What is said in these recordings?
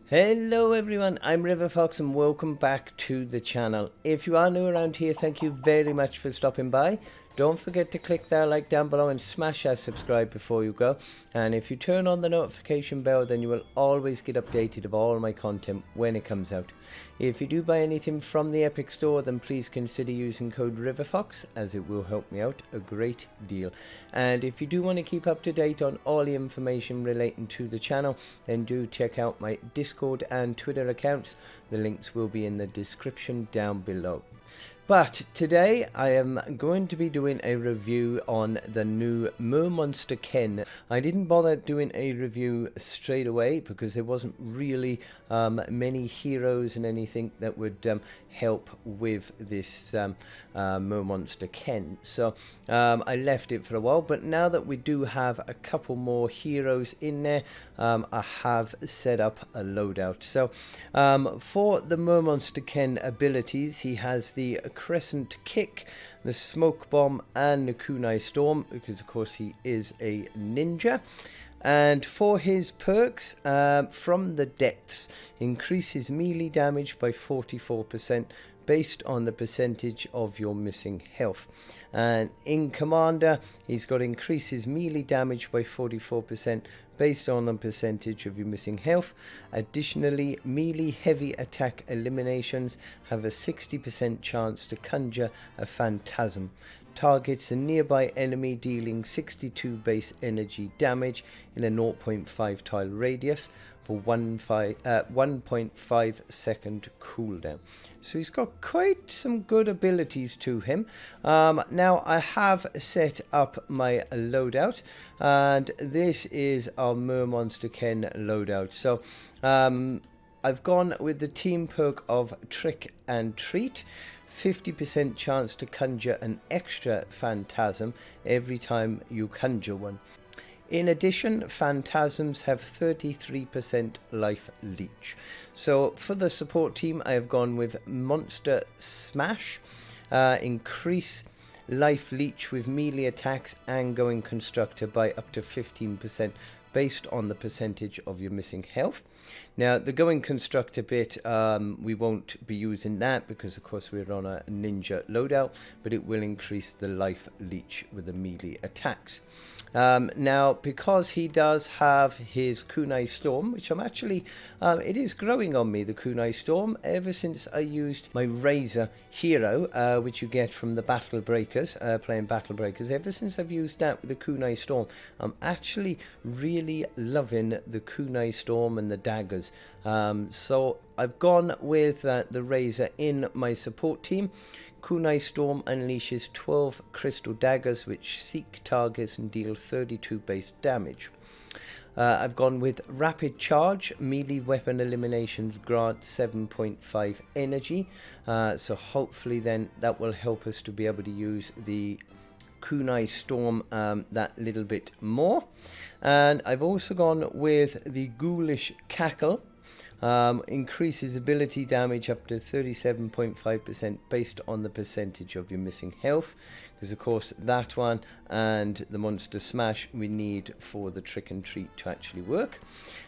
Hello everyone, I'm RiverFox and welcome back to the channel. If you are new around here, thank you very much for stopping by. Don't forget to click that like down below and smash that subscribe before you go. And if you turn on the notification bell, then you will always get updated of all my content when it comes out. If you do buy anything from the Epic Store, then please consider using code RiverFox, as it will help me out a great deal. And if you do want to keep up to date on all the information relating to the channel, then do check out my Discord and Twitter accounts. The links will be in the description down below. But today I am going to be doing a review on the new Mermonster Ken. I didn't bother doing a review straight away because there wasn't really many heroes and anything that would help with this Mermonster Ken. So I left it for a while, but now that we do have a couple more heroes in there, I have set up a loadout. So for the Mermonster Ken abilities, he has the Crescent Kick, the Smoke Bomb, and the Kunai Storm, because of course he is a ninja. And for his perks, From the Depths increases melee damage by 44% based on the percentage of your missing health. And in Commander, he's got increases melee damage by 44% based on the percentage of your missing health. Additionally, melee heavy attack eliminations have a 60% chance to conjure a phantasm. Targets a nearby enemy, dealing 62 base energy damage in a 0.5 tile radius for 1.5 second cooldown. So he's got quite some good abilities to him. Now I have set up my loadout, and this is our Mermonster Ken loadout. So I've gone with the team perk of Trick and Treat. 50% chance to conjure an extra phantasm every time you conjure one. In addition, phantasms have 33% life leech. So for the support team, I have gone with Monster Smash. Increase life leech with melee attacks and going constructor by up to 15% based on the percentage of your missing health. Now the going constructor bit, we won't be using that because of course we're on a ninja loadout, but it will increase the life leech with the melee attacks. Now because he does have his Kunai Storm, which I'm actually, it is growing on me, the Kunai Storm, ever since I used my Razor hero, which you get from the Battle Breakers, playing Battle Breakers. Ever since I've used that with the Kunai Storm, I'm actually really loving the Kunai Storm and the daggers. So I've gone with the Razor in my support team. Kunai Storm unleashes 12 crystal daggers which seek targets and deal 32 base damage. I've gone with Rapid Charge. Melee weapon eliminations grant 7.5 energy. So hopefully then that will help us to be able to use the Kunai Storm that little bit more. And I've also gone with the Ghoulish Cackle. Increases ability damage up to 37.5% based on the percentage of your missing health, because of course that one and the Monster Smash we need for the Trick and Treat to actually work.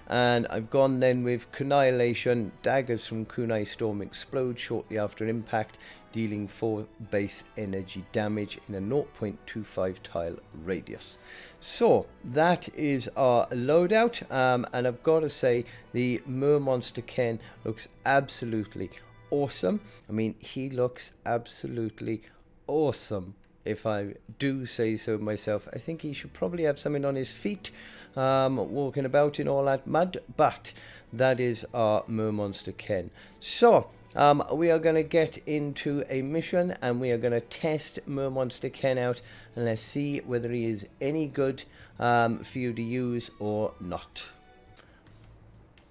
And I've gone then with Annihilation. Daggers from Kunai Storm explode shortly after impact, dealing 4 base energy damage in a 0.25 tile radius. So that is our loadout, and I've got to say the Mermonster Ken looks absolutely awesome. I mean, he looks absolutely awesome, if I do say so myself. I think he should probably have something on his feet, walking about in all that mud, but that is our Mermonster Ken. So we are going to get into a mission and we are going to test Mermonster Ken out, and let's see whether he is any good for you to use or not.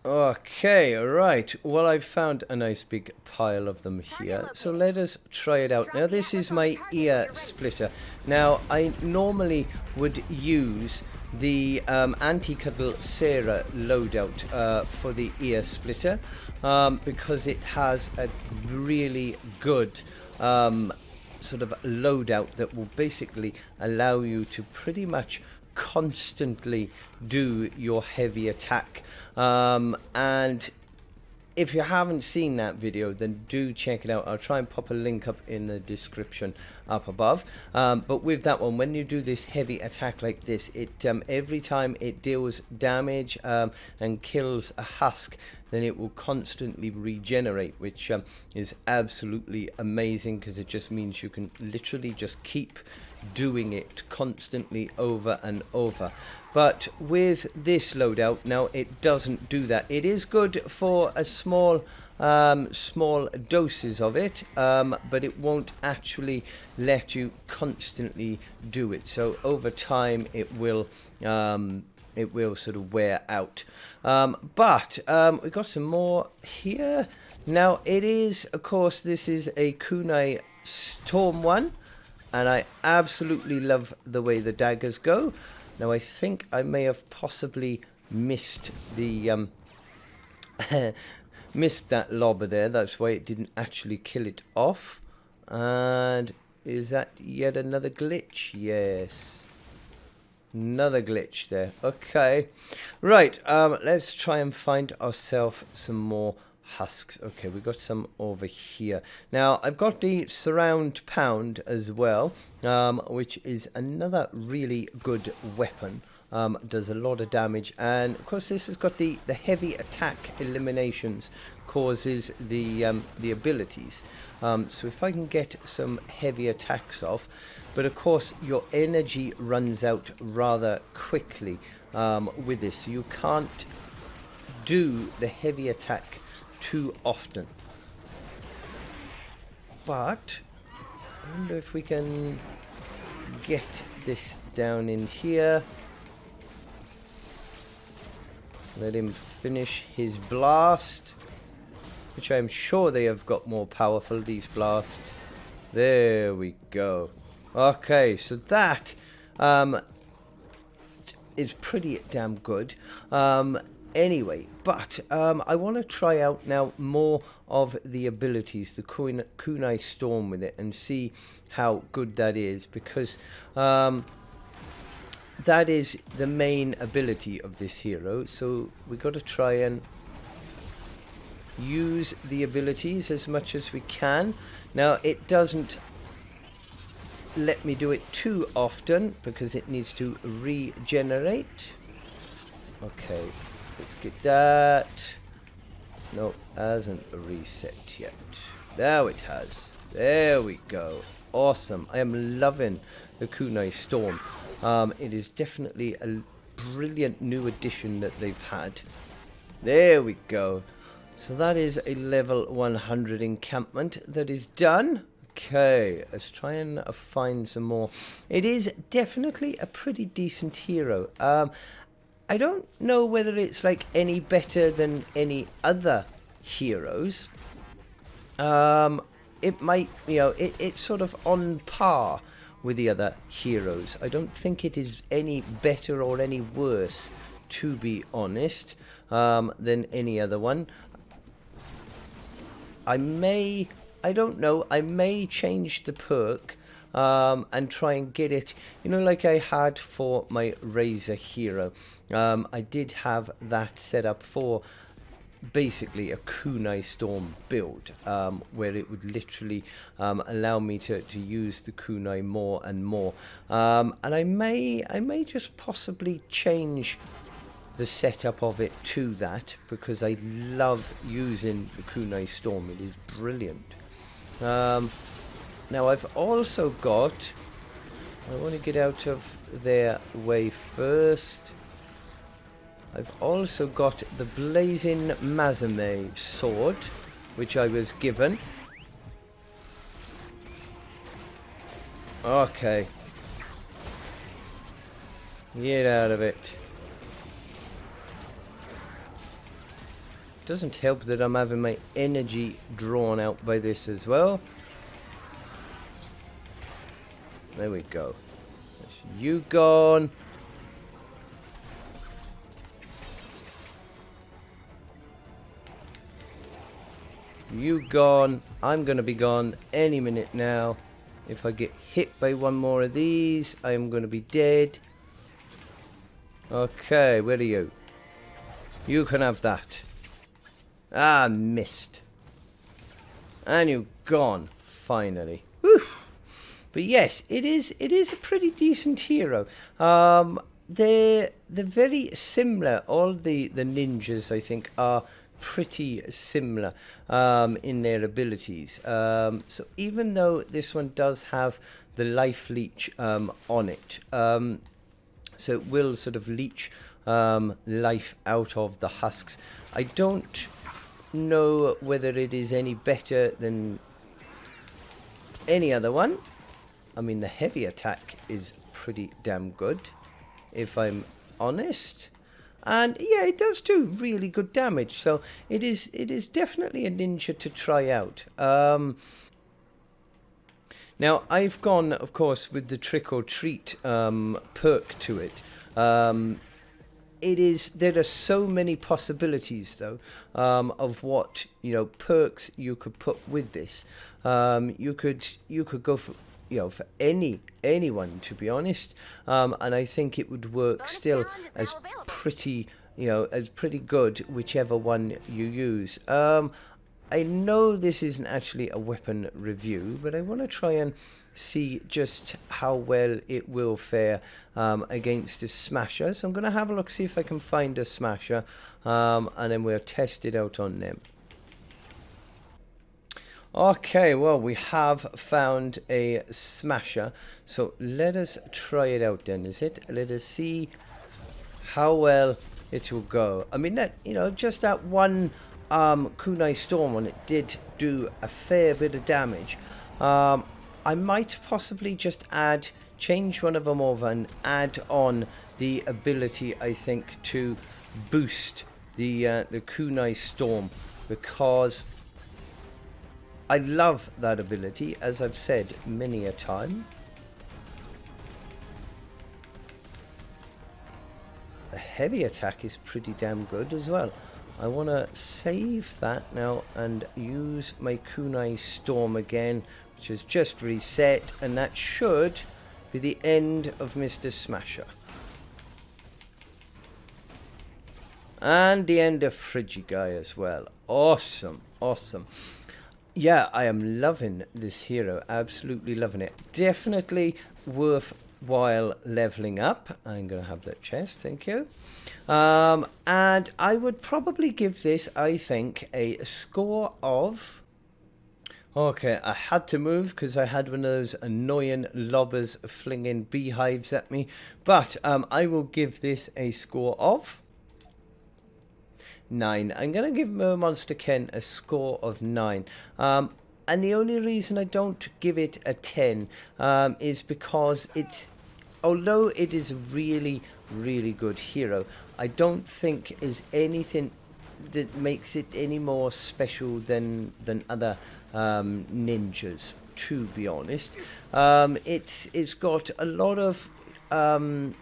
Okay, right. Well, I've found a nice big pile of them here, so let us try it out. Now, this is my ear splitter. Now, I normally would use the Anti-Cuddle Sarah loadout for the ear splitter because it has a really good sort of loadout that will basically allow you to pretty much constantly do your heavy attack, and if you haven't seen that video, then do check it out. I'll try and pop a link up in the description up above. But with that one, when you do this heavy attack like this, it every time it deals damage and kills a husk, then it will constantly regenerate, which is absolutely amazing, because it just means you can literally just keep doing it constantly over and over. But with this loadout, now it doesn't do that. It is good for a small doses of it, but it won't actually let you constantly do it. So over time it will sort of wear out. But we've got some more here. Now it is, of course, this is a kunai storm one, and I absolutely love the way the daggers go. Now I think I may have possibly missed the missed that lobber there. That's why it didn't actually kill it off. And is that yet another glitch? Yes, another glitch there. Okay, right, let's try and find ourselves some more husks. Okay, we've got some over here. Now I've got the surround pound as well, which is another really good weapon. Does a lot of damage, and of course this has got the heavy attack eliminations, causes the abilities. So if I can get some heavy attacks off, but of course your energy runs out rather quickly with this, so you can't do the heavy attack too often. But I wonder if we can get this down in here. Let him finish his blast, which I'm sure they have got more powerful, these blasts. There we go. Okay, so that is pretty damn good. Anyway, but I want to try out now more of the abilities, the kunai storm with it, and see how good that is, because that is the main ability of this hero. So we got to try and use the abilities as much as we can. Now it doesn't let me do it too often because it needs to regenerate. Okay, let's get that. No, hasn't reset yet. Now it has. There we go. Awesome. I am loving the kunai storm. It is definitely a brilliant new addition that they've had. There we go. So that is a level 100 encampment that is done. Okay, let's try and find some more. It is definitely a pretty decent hero. I don't know whether it's like any better than any other heroes. It might, you know, it's sort of on par with the other heroes. I don't think it is any better or any worse, to be honest, than any other one. I don't know, I may change the perk and try and get it, you know, like I had for my Razor hero. I did have that set up for basically a kunai storm build, where it would literally allow me to use the kunai more and more, and I may just possibly change the setup of it to that, because I love using the kunai storm. It is brilliant. Now I've also got, I want to get out of their way first, I've also got the Blazing Mazame sword, which I was given. Okay. Get out of it. Doesn't help that I'm having my energy drawn out by this as well. There we go. That's you gone. You gone. I'm gonna be gone any minute now. If I get hit by one more of these, I am gonna be dead. Okay, where are you? You can have that. Ah, missed. And you're gone, finally. Whew. But yes, it is a pretty decent hero. They're very similar. All the ninjas, I think, are pretty similar in their abilities. So even though this one does have the life leech on it, so it will sort of leech life out of the husks. I don't know whether it is any better than any other one. I mean, the heavy attack is pretty damn good, if I'm honest. And yeah, it does do really good damage. So it is definitely a ninja to try out. Now, I've gone, of course, with the trick or treat perk to it. There are so many possibilities, though, of what, perks you could put with this. You could go for, for anyone, to be honest. And I think it would work still as pretty, as pretty good, whichever one you use. I know this isn't actually a weapon review, but I want to try and see just how well it will fare against a smasher. So I'm going to have a look, see if I can find a smasher, and then we'll test it out on them. Okay, well, we have found a smasher, so let us try it out then, is it? Let us see how well it will go. I mean, that, just that one kunai storm on it did do a fair bit of damage. I might possibly just change one of them over and add on the ability, I think, to boost the kunai storm, because I love that ability, as I've said many a time. The heavy attack is pretty damn good as well. I want to save that now and use my kunai storm again, which has just reset, and that should be the end of Mr. Smasher. And the end of Frigiguy as well. Awesome, awesome. Yeah, I am loving this hero, absolutely loving it. Definitely worthwhile leveling up. I'm going to have that chest, thank you. And I would probably give this, I think, a score of... Okay, I had to move because I had one of those annoying lobbers flinging beehives at me. But I will give this a score of 9. I'm going to give Mermonster Ken a score of 9. And the only reason I don't give it a 10 is because although it is a really, really good hero, I don't think is anything that makes it any more special than other ninjas, to be honest. It's got a lot of a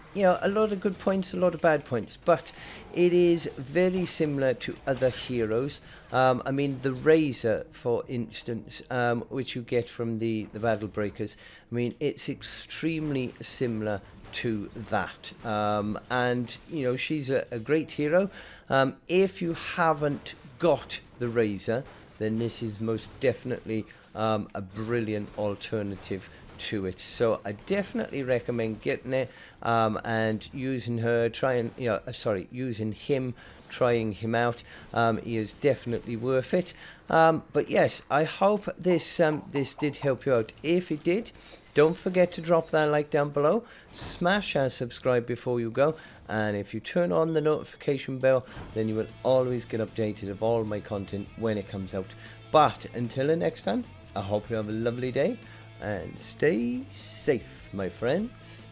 lot of good points, a lot of bad points, but it is very similar to other heroes. I mean, the Razor, for instance, which you get from the Battle Breakers, I mean, it's extremely similar to that. And, she's a great hero. If you haven't got the Razor, then this is most definitely a brilliant alternative to it. So I definitely recommend getting it and using her, using him, trying him out. He is definitely worth it. But yes, I hope this did help you out. If it did, don't forget to drop that like down below, smash and subscribe before you go, and if you turn on the notification bell, then you will always get updated of all my content when it comes out. But until the next time, I hope you have a lovely day and stay safe, my friends.